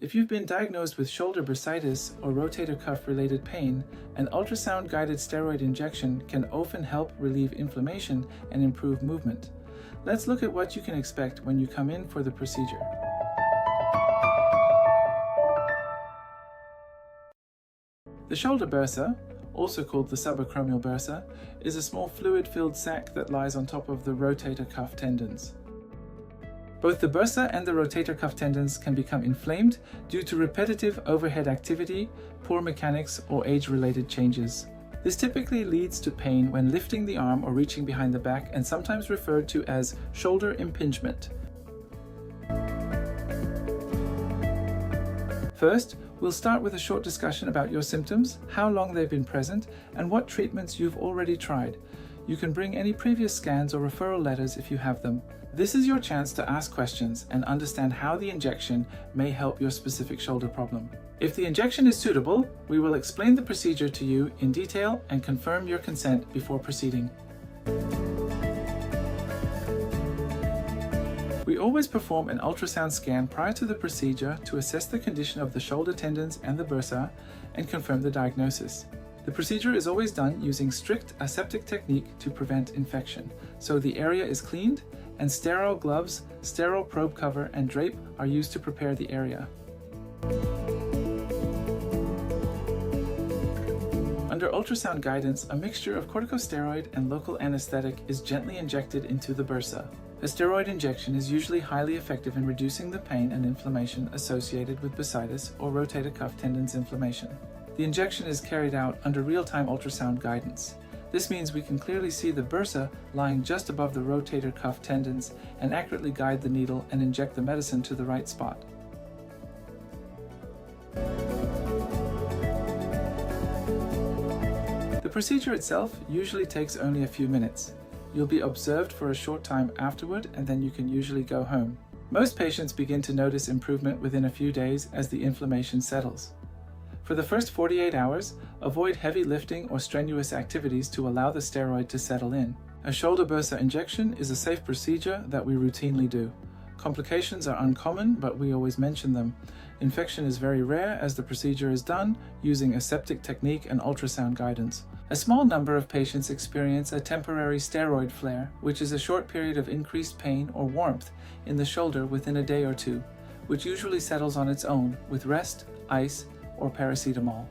If you've been diagnosed with shoulder bursitis or rotator cuff related pain, an ultrasound-guided steroid injection can often help relieve inflammation and improve movement. Let's look at what you can expect when you come in for the procedure. The shoulder bursa, also called the subacromial bursa, is a small fluid-filled sac that lies on top of the rotator cuff tendons. Both the bursa and the rotator cuff tendons can become inflamed due to repetitive overhead activity, poor mechanics, or age-related changes. This typically leads to pain when lifting the arm or reaching behind the back, and sometimes referred to as shoulder impingement. First, we'll start with a short discussion about your symptoms, how long they've been present, and what treatments you've already tried. You can bring any previous scans or referral letters if you have them. This is your chance to ask questions and understand how the injection may help your specific shoulder problem. If the injection is suitable, we will explain the procedure to you in detail and confirm your consent before proceeding. We always perform an ultrasound scan prior to the procedure to assess the condition of the shoulder tendons and the bursa and confirm the diagnosis. The procedure is always done using strict aseptic technique to prevent infection, so the area is cleaned and sterile gloves, sterile probe cover, and drape are used to prepare the area. Under ultrasound guidance, a mixture of corticosteroid and local anesthetic is gently injected into the bursa. A steroid injection is usually highly effective in reducing the pain and inflammation associated with bursitis or rotator cuff tendons inflammation. The injection is carried out under real-time ultrasound guidance. This means we can clearly see the bursa lying just above the rotator cuff tendons and accurately guide the needle and inject the medicine to the right spot. The procedure itself usually takes only a few minutes. You'll be observed for a short time afterward, and then you can usually go home. Most patients begin to notice improvement within a few days as the inflammation settles. For the first 48 hours, avoid heavy lifting or strenuous activities to allow the steroid to settle in. A shoulder bursa injection is a safe procedure that we routinely do. Complications are uncommon, but we always mention them. Infection is very rare as the procedure is done using aseptic technique and ultrasound guidance. A small number of patients experience a temporary steroid flare, which is a short period of increased pain or warmth in the shoulder within a day or two, which usually settles on its own with rest, ice, or paracetamol.